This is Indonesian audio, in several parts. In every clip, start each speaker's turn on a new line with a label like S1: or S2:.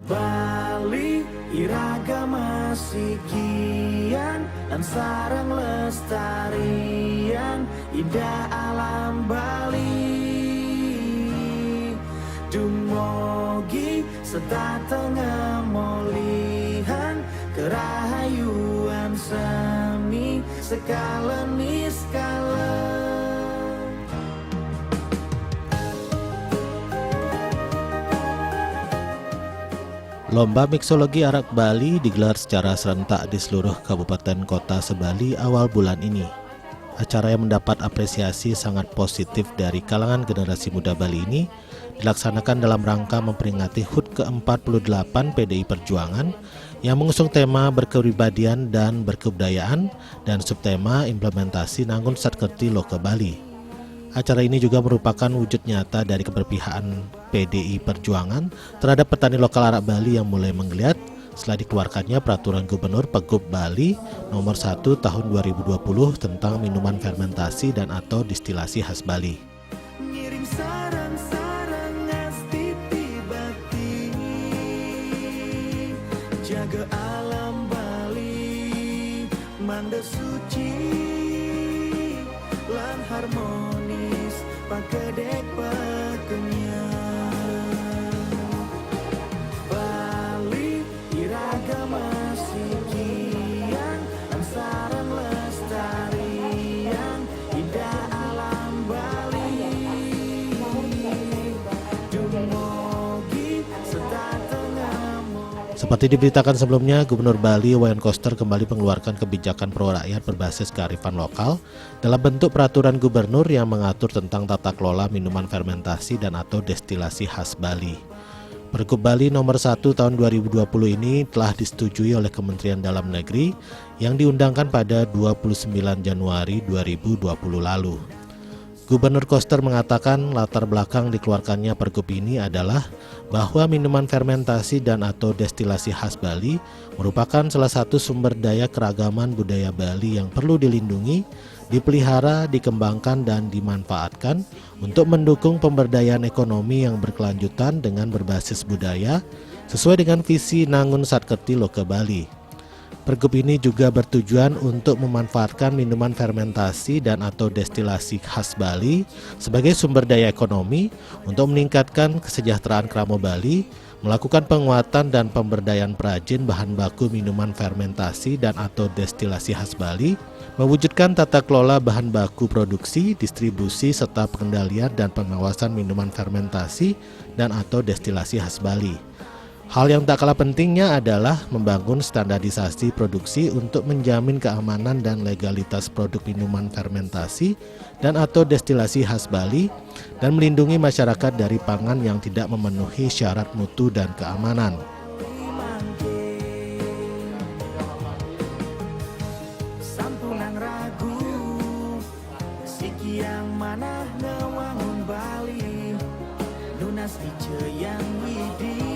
S1: Bali iragama sikian dan sarang lestarian indah alam Bali. Dumogi sedatengah molihan kerahayuan seni sekala niskala.
S2: Lomba Miksologi Arak Bali digelar secara serentak di seluruh kabupaten kota se-Bali awal bulan ini. Acara yang mendapat apresiasi sangat positif dari kalangan generasi muda Bali ini dilaksanakan dalam rangka memperingati HUT ke-48 PDI Perjuangan yang mengusung tema berkepribadian dan berkebudayaan dan subtema implementasi Nangun Satkerti Loka Bali. Acara ini juga merupakan wujud nyata dari keberpihakan PDI Perjuangan terhadap petani lokal arak Bali yang mulai menggeliat setelah dikeluarkannya Peraturan Gubernur Pergub Bali Nomor 1 Tahun 2020 tentang minuman fermentasi dan atau distilasi khas Bali.
S1: Ngiring sarang-sarang asti tibati, jaga alam Bali, manda suci, lan harmonis, pagedek pakenyang. Bali iragama sikian, dan sarang lestarian, indah alam Bali. Dumogi sedatengah
S2: Seperti diberitakan sebelumnya, Gubernur Bali Wayan Koster kembali mengeluarkan kebijakan pro rakyat berbasis kearifan lokal dalam bentuk peraturan gubernur yang mengatur tentang tata kelola minuman fermentasi dan atau destilasi khas Bali. Pergub Bali Nomor 1 Tahun 2020 ini telah disetujui oleh Kementerian Dalam Negeri yang diundangkan pada 29 Januari 2020 lalu. Gubernur Koster mengatakan latar belakang dikeluarkannya pergub ini adalah bahwa minuman fermentasi dan atau destilasi khas Bali merupakan salah satu sumber daya keragaman budaya Bali yang perlu dilindungi, dipelihara, dikembangkan, dan dimanfaatkan untuk mendukung pemberdayaan ekonomi yang berkelanjutan dengan berbasis budaya sesuai dengan visi Nangun Satkerti Loka Bali. Pergub ini juga bertujuan untuk memanfaatkan minuman fermentasi dan atau destilasi khas Bali sebagai sumber daya ekonomi untuk meningkatkan kesejahteraan Kramo Bali, melakukan penguatan dan pemberdayaan perajin bahan baku minuman fermentasi dan atau destilasi khas Bali, mewujudkan tata kelola bahan baku produksi, distribusi, serta pengendalian dan pengawasan minuman fermentasi dan atau destilasi khas Bali. Hal yang tak kalah pentingnya adalah membangun standarisasi produksi untuk menjamin keamanan dan legalitas produk minuman fermentasi dan atau destilasi khas Bali dan melindungi masyarakat dari pangan yang tidak memenuhi syarat mutu dan keamanan.
S1: sampunang ragu, sikiang manah ngewangun Bali, lunas diceyang widi.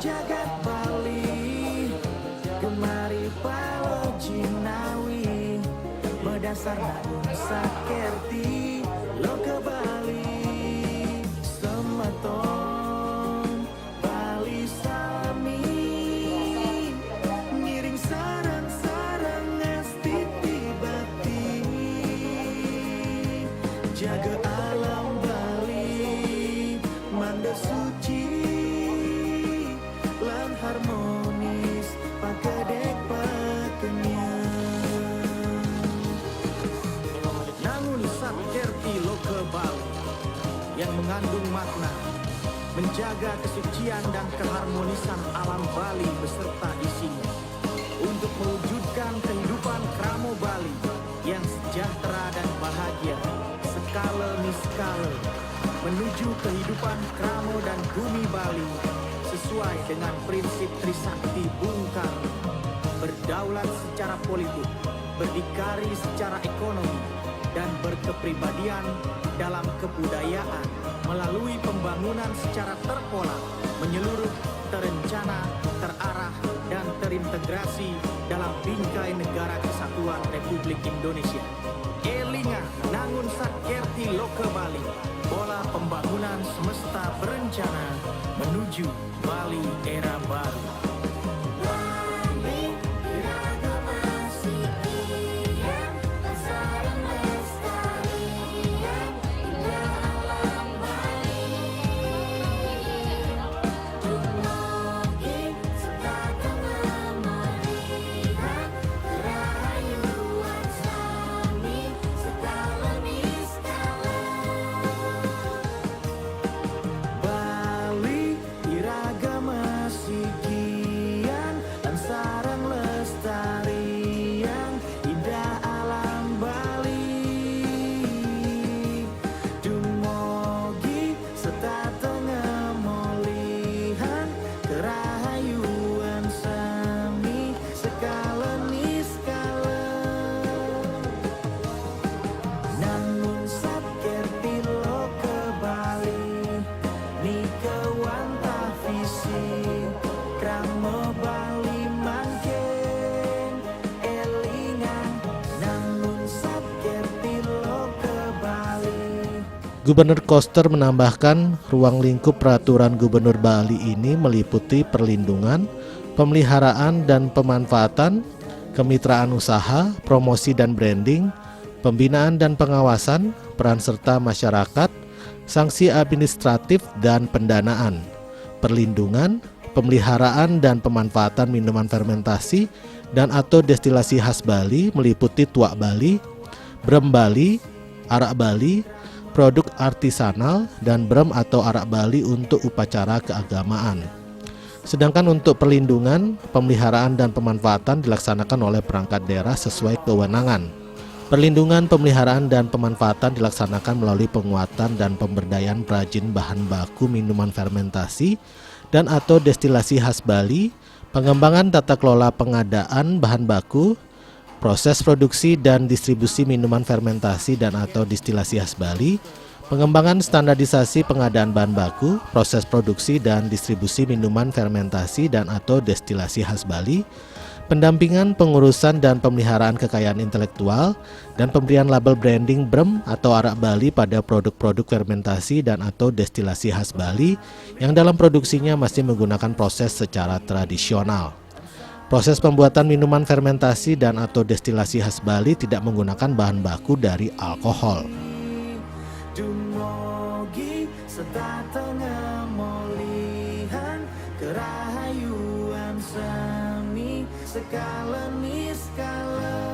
S1: Jagat Bali, gemari palo jinawi, berdasar Nangun Satkerti Loka Bali, semeton Bali sami, ngiring sarang-sarang asti tibati, jaga alam Bali, manda suci, harmonis, pagedek pakenyang. Nangun Satkerti Loka Bali yang mengandung makna menjaga kesucian dan keharmonisan alam Bali beserta isinya untuk mewujudkan kehidupan Kramo Bali yang sejahtera dan bahagia skala niskala menuju kehidupan Kramo dan bumi Bali sesuai dengan prinsip Trisakti Bung Karno, berdaulat secara politik, berdikari secara ekonomi, dan berkepribadian dalam kebudayaan melalui pembangunan secara terpola, menyeluruh, terencana, terarah, dan terintegrasi dalam bingkai negara kesatuan Republik Indonesia. Elinga Nangun Satkerti Loka Bali, bola pembangunan semesta berencana menuju Bali era baru.
S2: Gubernur Koster menambahkan, ruang lingkup peraturan Gubernur Bali ini meliputi perlindungan, pemeliharaan dan pemanfaatan, kemitraan usaha, promosi dan branding, pembinaan dan pengawasan, peran serta masyarakat, sanksi administratif dan pendanaan, perlindungan, pemeliharaan dan pemanfaatan minuman fermentasi dan atau destilasi khas Bali meliputi tuak Bali, brem Bali, arak Bali, produk artisanal, dan brem atau arak Bali untuk upacara keagamaan. Sedangkan untuk perlindungan, pemeliharaan dan pemanfaatan dilaksanakan oleh perangkat daerah sesuai kewenangan. Perlindungan, pemeliharaan dan pemanfaatan dilaksanakan melalui penguatan dan pemberdayaan perajin bahan baku minuman fermentasi dan atau destilasi khas Bali, pengembangan tata kelola pengadaan bahan baku, proses produksi dan distribusi minuman fermentasi dan atau destilasi khas Bali, pengembangan standarisasi pengadaan bahan baku, proses produksi dan distribusi minuman fermentasi dan atau destilasi khas Bali, pendampingan, pengurusan dan pemeliharaan kekayaan intelektual, dan pemberian label branding brem atau arak Bali pada produk-produk fermentasi dan atau destilasi khas Bali yang dalam produksinya masih menggunakan proses secara tradisional. Proses pembuatan minuman fermentasi dan atau destilasi khas Bali tidak menggunakan bahan baku dari alkohol.
S1: Dumugi sedatengah molihan kerahayuan seni skala niskala.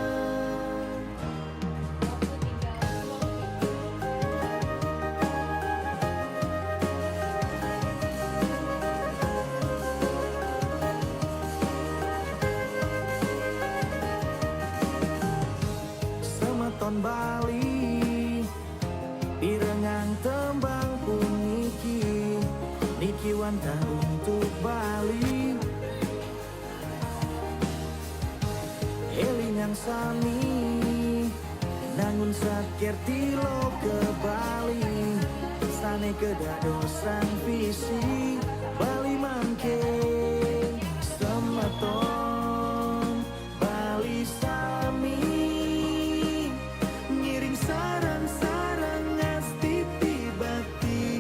S1: Semeton Bali pirengang tembang puniki niki wanta untuk Bali elingang sami nangun sakir tilo ke Bali sane kedadosan visi Bali mangke semeton Bali sami ngiring sarang-sarang ngasti tibati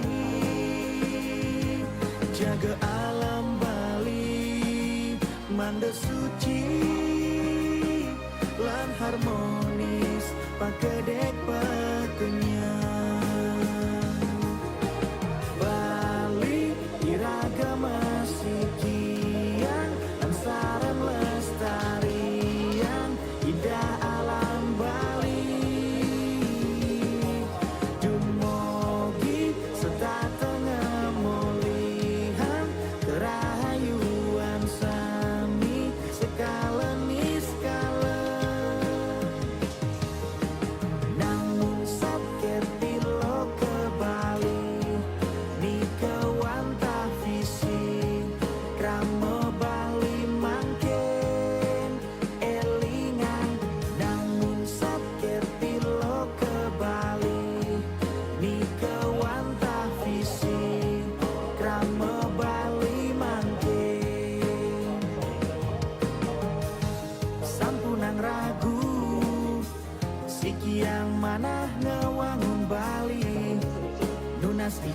S1: jaga alam Bali manda suci lan harmonis pakedek pakenyang Bali iragama sikian lan sarang lestarian indah alam Bali dumugi sedatengah molihan kerahayuan sami skala niskala namun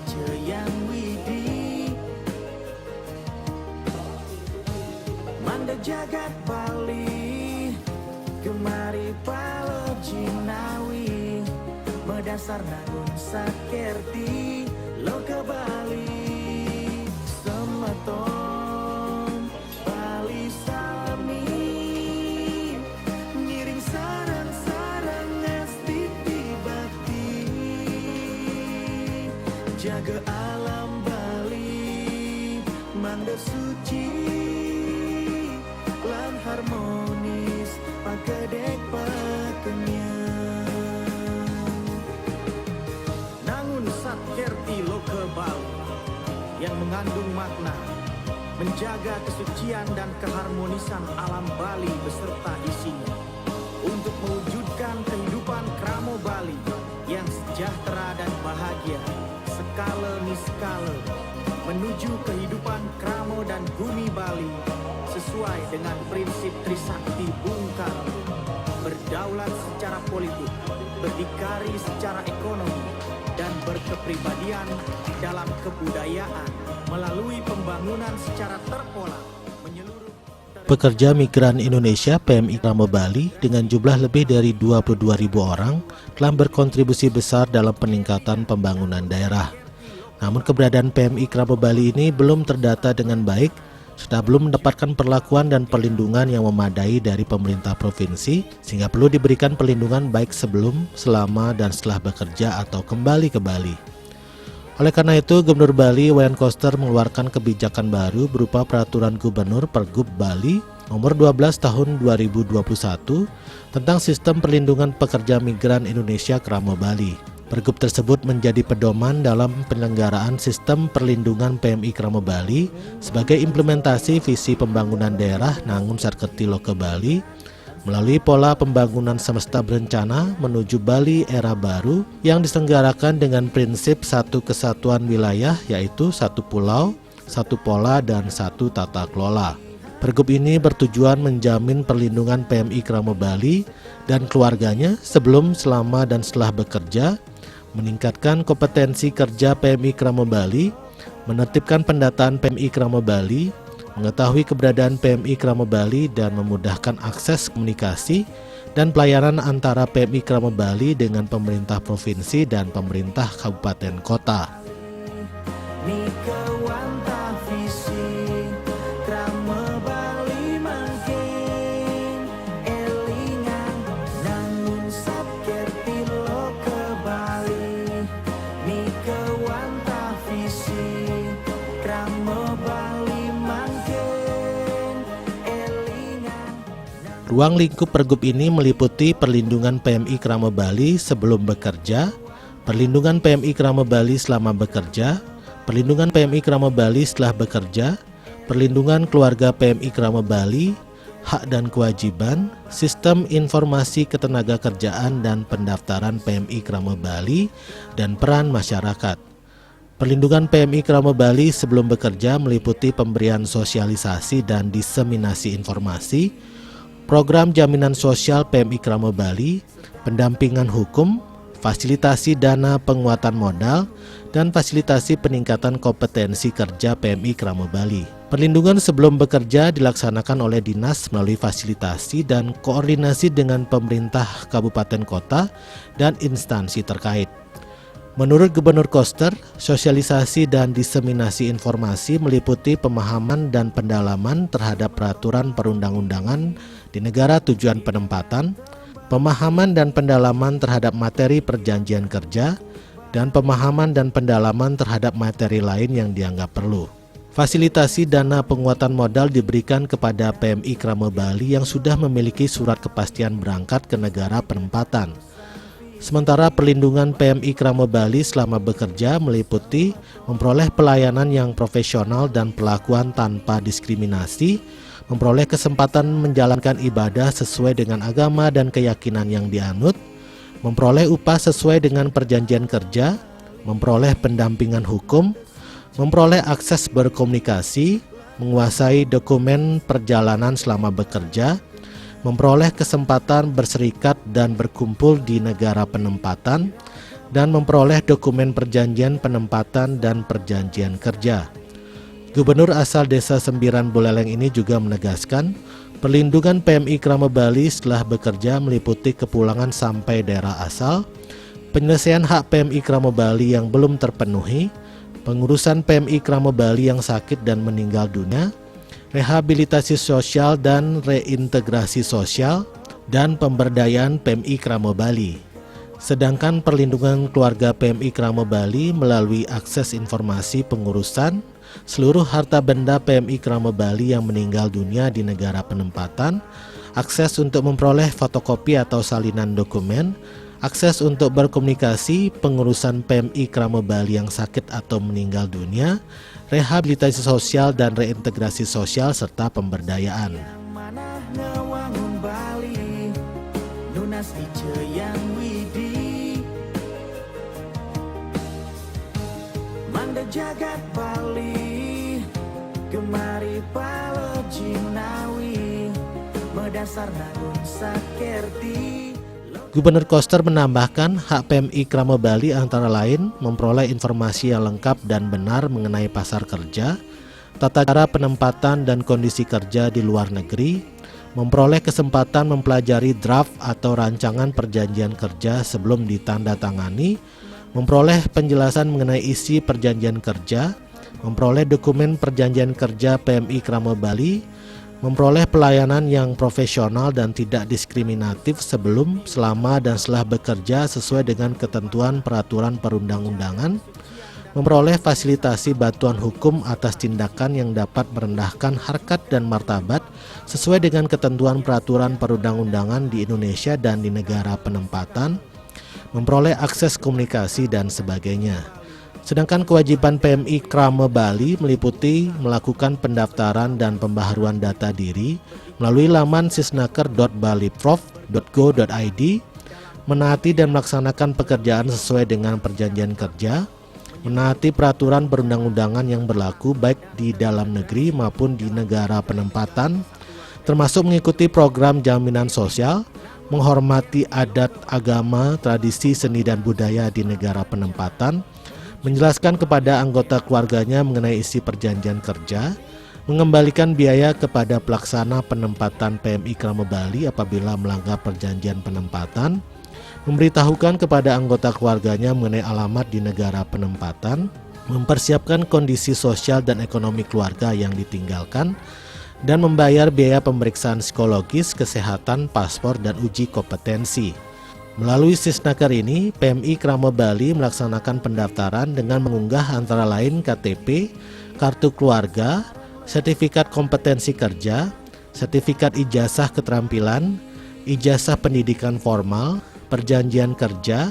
S1: Ceyang Widi Manda jagat Bali Gemari palo Cinawi Medasar nangun sakerti Loka Bali Semeton Bali Sami Ngiring sarang-sarang ngastiti bakti Jaga alam Bali Manda suci Lan harmonis Pagedek pakenyang Nangun Satkerti Loka Bali Yang mengandung makna Menjaga kesucian dan keharmonisan alam Bali beserta isinya Untuk mewujudkan kehidupan Kramo Bali Yang sejahtera dan bahagia Skala niskala Menuju kehidupan Kramo dan bumi Bali Sesuai dengan prinsip Trisakti Bung Karno Berdaulat secara politik Berdikari secara ekonomi Dan berkepribadian dalam kebudayaan Melalui pembangunan secara terpola menyeluruh.
S2: Pekerja migran Indonesia PMI Kramo Bali dengan jumlah lebih dari 22.000 orang telah berkontribusi besar dalam peningkatan pembangunan daerah. Namun keberadaan PMI Kramo Bali ini belum terdata dengan baik serta belum mendapatkan perlakuan dan perlindungan yang memadai dari pemerintah provinsi sehingga perlu diberikan perlindungan baik sebelum, selama, dan setelah bekerja atau kembali ke Bali. Oleh karena itu, Gubernur Bali Wayan Koster mengeluarkan kebijakan baru berupa Peraturan Gubernur Pergub Bali Nomor 12 Tahun 2021 tentang Sistem Perlindungan Pekerja Migran Indonesia Kramo Bali. Pergub tersebut menjadi pedoman dalam penyelenggaraan sistem perlindungan PMI Kramo Bali sebagai implementasi visi pembangunan daerah Nangun Sarkerti Loka Bali melalui pola pembangunan semesta berencana menuju Bali era baru yang diselenggarakan dengan prinsip satu kesatuan wilayah yaitu satu pulau, satu pola, dan satu tata kelola. Pergub ini bertujuan menjamin perlindungan PMI Kramo Bali dan keluarganya sebelum, selama, dan setelah bekerja, meningkatkan kompetensi kerja PMI Kramo Bali, menertibkan pendataan PMI Kramo Bali, mengetahui keberadaan PMI Kramo Bali dan memudahkan akses komunikasi dan pelayanan antara PMI Kramo Bali dengan pemerintah provinsi dan pemerintah kabupaten kota.
S1: Nika wanta visi Kramo Bali mangkin elingan Nangun Satkerti Loka Bali Nika wanta visi Kramo Bali
S2: Ruang lingkup Pergub ini meliputi perlindungan PMI Kramo Bali sebelum bekerja, perlindungan PMI Kramo Bali selama bekerja, perlindungan PMI Kramo Bali setelah bekerja, perlindungan keluarga PMI Kramo Bali, hak dan kewajiban, sistem informasi ketenagakerjaan dan pendaftaran PMI Kramo Bali, dan peran masyarakat. Perlindungan PMI Kramo Bali sebelum bekerja meliputi pemberian sosialisasi dan diseminasi informasi, program jaminan sosial PMI Kramo Bali, pendampingan hukum, fasilitasi dana penguatan modal, dan fasilitasi peningkatan kompetensi kerja PMI Kramo Bali. Perlindungan sebelum bekerja dilaksanakan oleh dinas melalui fasilitasi dan koordinasi dengan pemerintah kabupaten kota dan instansi terkait. Menurut Gubernur Koster, sosialisasi dan diseminasi informasi meliputi pemahaman dan pendalaman terhadap peraturan perundang-undangan di negara tujuan penempatan, pemahaman dan pendalaman terhadap materi perjanjian kerja, dan pemahaman dan pendalaman terhadap materi lain yang dianggap perlu. Fasilitasi dana penguatan modal diberikan kepada PMI Kramo Bali yang sudah memiliki surat kepastian berangkat ke negara penempatan. Sementara perlindungan PMI Kramo Bali selama bekerja meliputi memperoleh pelayanan yang profesional dan perlakuan tanpa diskriminasi, memperoleh kesempatan menjalankan ibadah sesuai dengan agama dan keyakinan yang dianut, memperoleh upah sesuai dengan perjanjian kerja, memperoleh pendampingan hukum, memperoleh akses berkomunikasi, menguasai dokumen perjalanan selama bekerja, memperoleh kesempatan berserikat dan berkumpul di negara penempatan, dan memperoleh dokumen perjanjian penempatan dan perjanjian kerja. Gubernur asal Desa Sembiran Buleleng ini juga menegaskan perlindungan PMI Krama Bali setelah bekerja meliputi kepulangan sampai daerah asal, penyelesaian hak PMI Krama Bali yang belum terpenuhi, pengurusan PMI Krama Bali yang sakit dan meninggal dunia, rehabilitasi sosial dan reintegrasi sosial, dan pemberdayaan PMI Krama Bali. Sedangkan perlindungan keluarga PMI Krama Bali melalui akses informasi pengurusan seluruh harta benda PMI Krama Bali yang meninggal dunia di negara penempatan, akses untuk memperoleh fotokopi atau salinan dokumen, akses untuk berkomunikasi, pengurusan PMI Krama Bali yang sakit atau meninggal dunia, rehabilitasi sosial dan reintegrasi sosial, serta pemberdayaan.
S1: Jagat Bali, gemari palo Cinawi, medasar nagun sakerti.
S2: Gubernur Koster menambahkan hak PMI Krama Bali antara lain memperoleh informasi yang lengkap dan benar mengenai pasar kerja, tata cara penempatan dan kondisi kerja di luar negeri, memperoleh kesempatan mempelajari draft atau rancangan perjanjian kerja sebelum ditandatangani, memperoleh penjelasan mengenai isi perjanjian kerja, memperoleh dokumen perjanjian kerja PMI Krama Bali, memperoleh pelayanan yang profesional dan tidak diskriminatif sebelum, selama, dan setelah bekerja sesuai dengan ketentuan peraturan perundang-undangan, memperoleh fasilitasi bantuan hukum atas tindakan yang dapat merendahkan harkat dan martabat sesuai dengan ketentuan peraturan perundang-undangan di Indonesia dan di negara penempatan, memperoleh akses komunikasi dan sebagainya. Sedangkan kewajiban PMI Krama Bali meliputi melakukan pendaftaran dan pembaharuan data diri melalui laman sisnaker.baliprof.go.id, menaati dan melaksanakan pekerjaan sesuai dengan perjanjian kerja, menaati peraturan perundang-undangan yang berlaku baik di dalam negeri maupun di negara penempatan, termasuk mengikuti program jaminan sosial, menghormati adat, agama, tradisi, seni, dan budaya di negara penempatan, menjelaskan kepada anggota keluarganya mengenai isi perjanjian kerja, mengembalikan biaya kepada pelaksana penempatan PMI Krama Bali apabila melanggar perjanjian penempatan, memberitahukan kepada anggota keluarganya mengenai alamat di negara penempatan, mempersiapkan kondisi sosial dan ekonomi keluarga yang ditinggalkan, dan membayar biaya pemeriksaan psikologis, kesehatan, paspor, dan uji kompetensi. Melalui Sisnaker ini, PMI Krama Bali melaksanakan pendaftaran dengan mengunggah antara lain KTP, kartu keluarga, sertifikat kompetensi kerja, sertifikat ijazah keterampilan, ijazah pendidikan formal, perjanjian kerja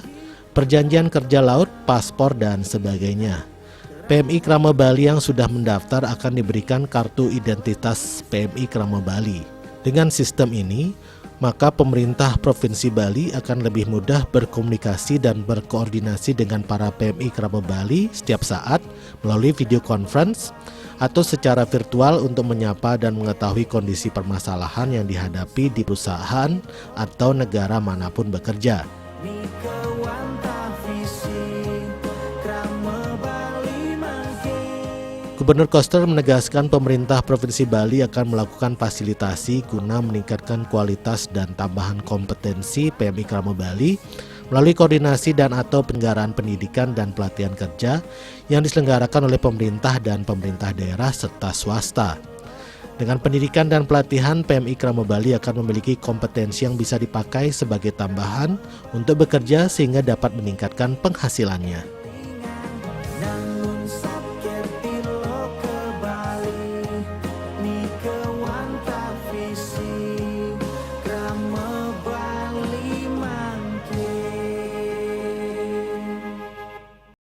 S2: laut, paspor, dan sebagainya. PMI Krama Bali yang sudah mendaftar akan diberikan kartu identitas PMI Krama Bali. Dengan sistem ini, maka pemerintah Provinsi Bali akan lebih mudah berkomunikasi dan berkoordinasi dengan para PMI Krama Bali setiap saat melalui video conference atau secara virtual untuk menyapa dan mengetahui kondisi permasalahan yang dihadapi di perusahaan atau negara manapun bekerja. Gubernur Koster menegaskan pemerintah Provinsi Bali akan melakukan fasilitasi guna meningkatkan kualitas dan tambahan kompetensi PMI Krama Bali melalui koordinasi dan atau penyelenggaraan pendidikan dan pelatihan kerja yang diselenggarakan oleh pemerintah dan pemerintah daerah serta swasta. Dengan pendidikan dan pelatihan, PMI Krama Bali akan memiliki kompetensi yang bisa dipakai sebagai tambahan untuk bekerja sehingga dapat meningkatkan penghasilannya.